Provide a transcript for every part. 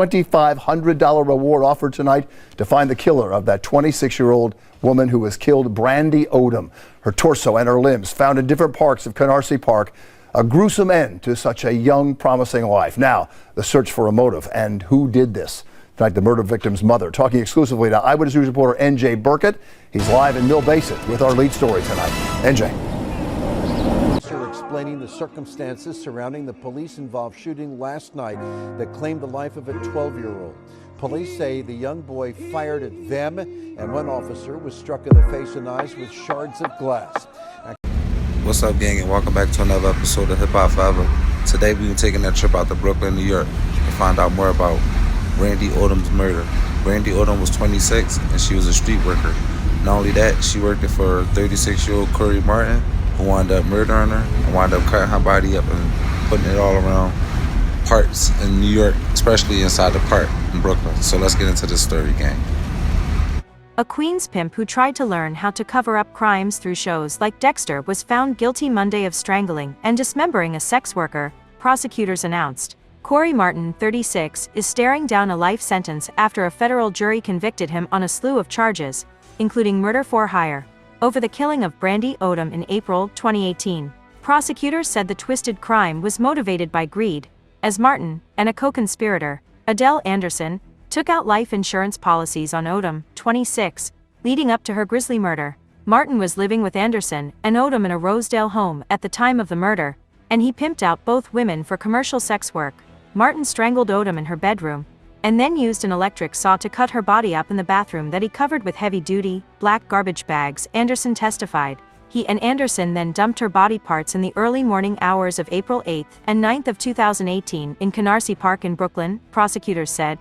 $2,500 reward offered tonight to find the killer of that 26-year-old woman who was killed, Brandy Odom. Her torso and her limbs found in different parts of Canarsie Park. A gruesome end to such a young, promising life. Now, the search for a motive and who did this. In fact, the murder victim's mother, talking exclusively to Eyewitness News reporter N.J. Burkett. He's live in Mill Basin with our lead story tonight. N.J. Explaining the circumstances surrounding the police-involved shooting last night that claimed the life of a 12-year-old. Police say the young boy fired at them, and one officer was struck in the face and eyes with shards of glass. What's up, gang, and welcome back to another episode of Hip Hop Forever. Today we've been taking a trip out to Brooklyn, New York to find out more about Brandy Odom's murder. Brandy Odom was 26 and she was a street worker. Not only that, she worked for 36-year-old Cory Martin, who wound up murdering her and wound up cutting her body up and putting it all around parts in New York, especially inside the park in Brooklyn. So let's get into this story, gang. A Queens pimp who tried to learn how to cover up crimes through shows like Dexter was found guilty Monday of strangling and dismembering a sex worker, prosecutors announced. Cory Martin, 36, is staring down a life sentence after a federal jury convicted him on a slew of charges, including murder for hire, over the killing of Brandy Odom in April 2018. Prosecutors said the twisted crime was motivated by greed, as Martin, and a co-conspirator, Adele Anderson, took out life insurance policies on Odom, 26, leading up to her grisly murder. Martin was living with Anderson and Odom in a Rosedale home at the time of the murder, and he pimped out both women for commercial sex work. Martin strangled Odom in her bedroom, and then used an electric saw to cut her body up in the bathroom that he covered with heavy-duty, black garbage bags, Anderson testified. He and Anderson then dumped her body parts in the early morning hours of April 8th and 9th of 2018 in Canarsie Park in Brooklyn, prosecutors said.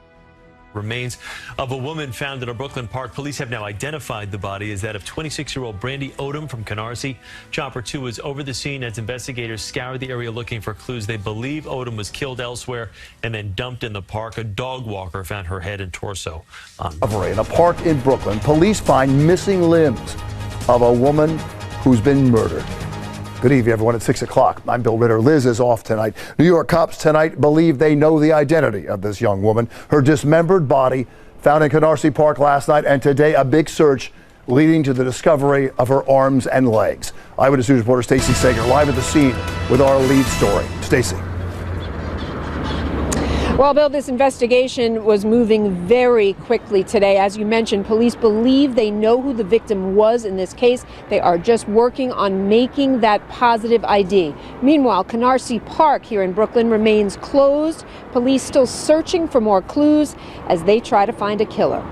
Remains of a woman found in a Brooklyn park. Police have now identified the body as that of 26-year-old Brandy Odom from Canarsie. Chopper 2 was over the scene as investigators scoured the area looking for clues. They believe Odom was killed elsewhere and then dumped in the park. A dog walker found her head and torso. In a park in Brooklyn, police find missing limbs of a woman who's been murdered. Good evening, everyone. At 6 o'clock. I'm Bill Ritter. Liz is off tonight. New York cops tonight believe they know the identity of this young woman. Her dismembered body found in Canarsie Park last night, and today a big search leading to the discovery of her arms and legs. Eyewitness News reporter Stacey Sager live at the scene with our lead story. Stacey. Well, Bill, this investigation was moving very quickly today. As you mentioned, police believe they know who the victim was in this case. They are just working on making that positive ID. Meanwhile, Canarsie Park here in Brooklyn remains closed. Police still searching for more clues as they try to find a killer.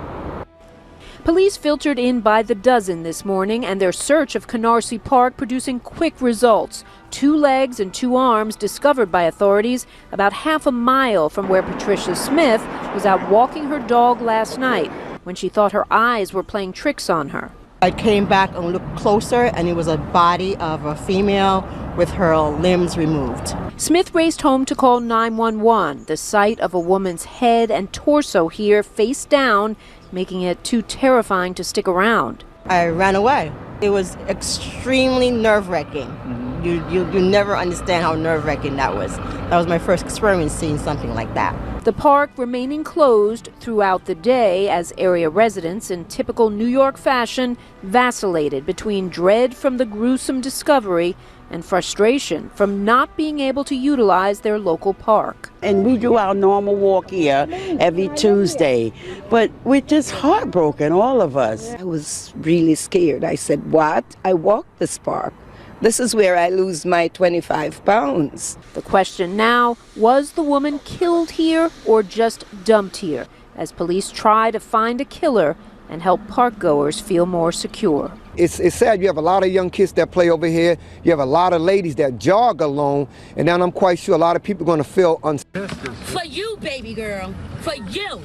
Police filtered in by the dozen this morning, and their search of Canarsie Park producing quick results. 2 legs and 2 arms discovered by authorities about half a mile from where Patricia Smith was out walking her dog last night when she thought her eyes were playing tricks on her. I came back and looked closer, and it was a body of a female with her limbs removed. Smith raced home to call 911. The sight of a woman's head and torso here face down, making it too terrifying to stick around. I ran away. It was extremely nerve-wracking. You never understand how nerve-wracking that was. That was my first experience seeing something like that. The park remaining closed throughout the day as area residents, in typical New York fashion, vacillated between dread from the gruesome discovery and frustration from not being able to utilize their local park. And we do our normal walk here every Tuesday, but we're just heartbroken, all of us. I was really scared. I said, what? I walk this park. This is where I lose my 25 pounds. The question now, was the woman killed here or just dumped here, as police try to find a killer and help park goers feel more secure. It's sad. You have a lot of young kids that play over here. You have a lot of ladies that jog alone, and then I'm quite sure a lot of people are going to feel unsafe. For you, baby girl. For you.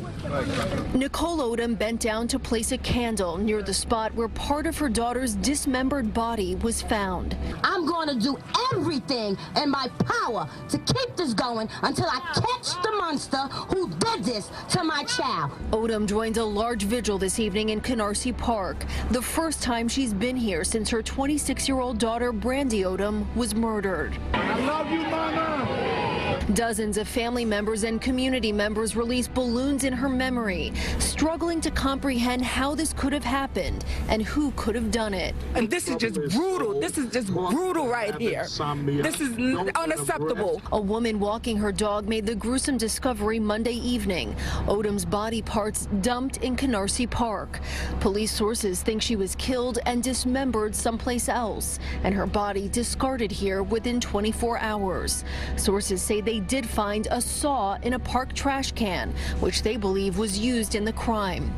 Nicole Odom bent down to place a candle near the spot where part of her daughter's dismembered body was found. I'm going to do everything in my power to keep this going until I catch the monster who did this to my child. Odom joined a large vigil this evening in Canarsie Park, the first time she's been here since her 26-year-old daughter Brandy Odom was murdered. I love you, Mama. Dozens of family members and community members released balloons in her memory, struggling to comprehend how this could have happened and who could have done it. And this is just brutal. This is just brutal right here. This is unacceptable. A woman walking her dog made the gruesome discovery Monday evening. Odom's body parts dumped in Canarsie Park. Police sources think she was killed and dismembered someplace else, and her body discarded here within 24 hours. Sources say they did find a saw in a park trash can, which they believe was used in the crime.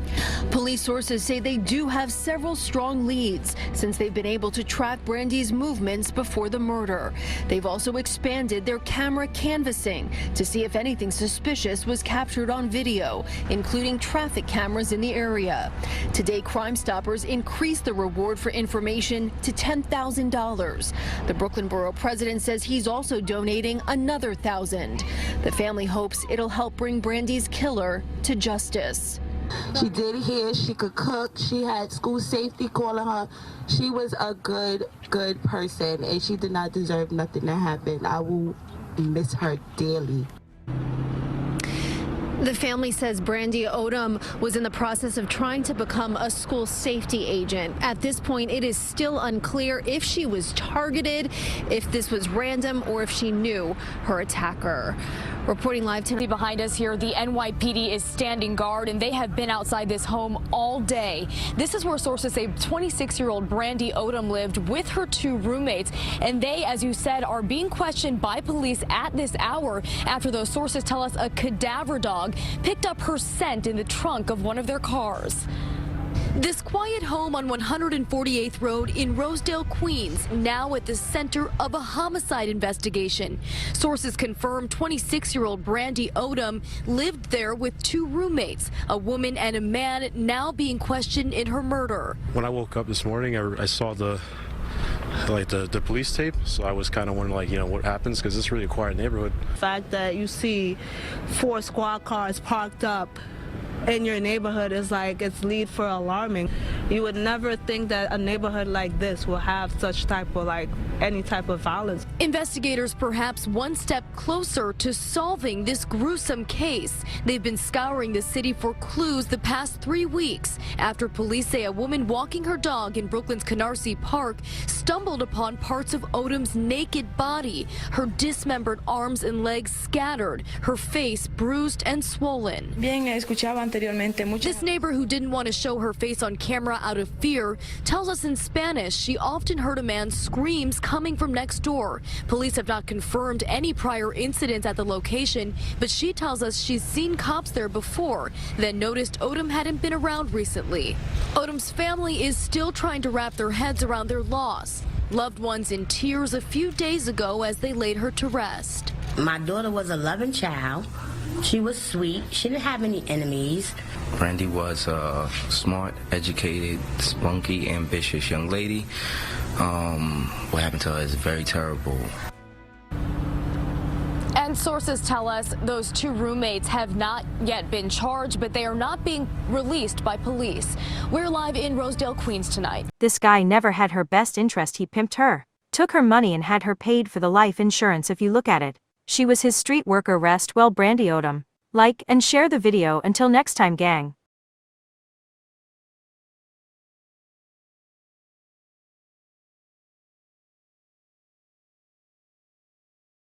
Police sources say they do have several strong leads since they've been able to track Brandy's movements before the murder. They've also expanded their camera canvassing to see if anything suspicious was captured on video, including traffic cameras in the area. Today, Crime Stoppers increased the reward for information to $10,000. The Brooklyn Borough president says he's also donating another $1,000. The family hopes it'll help bring Brandy's killer to justice. She did hair, she could cook, she had school safety calling her. She was a good person, and she did not deserve nothing to happen. I will miss her dearly. The family says Brandy Odom was in the process of trying to become a school safety agent. At this point, it is still unclear if she was targeted, if this was random, or if she knew her attacker. Reporting live tonight behind us here, the NYPD is standing guard, and they have been outside this home all day. This is where sources say 26-year-old Brandy Odom lived with her 2 roommates, and they, as you said, are being questioned by police at this hour after those sources tell us a cadaver dog picked up her scent in the trunk of one of their cars. This quiet home on 148th Road in Rosedale, Queens, now at the center of a homicide investigation. Sources confirm 26-year-old Brandy Odom lived there with 2 roommates, a woman and a man now being questioned in her murder. When I woke up this morning, I saw the police tape, so I was kind of wondering, what happens, because it's really a quiet neighborhood. The fact that you see 4 squad cars parked up in your neighborhood is it's lead for alarming. You would never think that a neighborhood like this will have such type of any type of violence. Investigators perhaps one step closer to solving this gruesome case. They've been scouring the city for clues the past 3 weeks after police say a woman walking her dog in Brooklyn's Canarsie Park stumbled upon parts of Odom's naked body, her dismembered arms and legs scattered, her face bruised and swollen. This neighbor, who didn't want to show her face on camera out of fear, tells us in Spanish she often heard a man's screams coming from next door. Police have not confirmed any prior incidents at the location, but she tells us she's seen cops there before, then noticed Odom hadn't been around recently. Odom's family is still trying to wrap their heads around their loss. Loved ones in tears a few days ago as they laid her to rest. My daughter was a loving child. She was sweet. She didn't have any enemies. Brandy was a smart, educated, spunky, ambitious young lady. What happened to her is very terrible. And sources tell us those 2 roommates have not yet been charged, but they are not being released by police. We're live in Rosedale, Queens tonight. This guy never had her best interest. He pimped her, took her money and had her paid for the life insurance if you look at it. She was his street worker. Rest well, Brandy Odom. Like and share the video. Until next time, gang.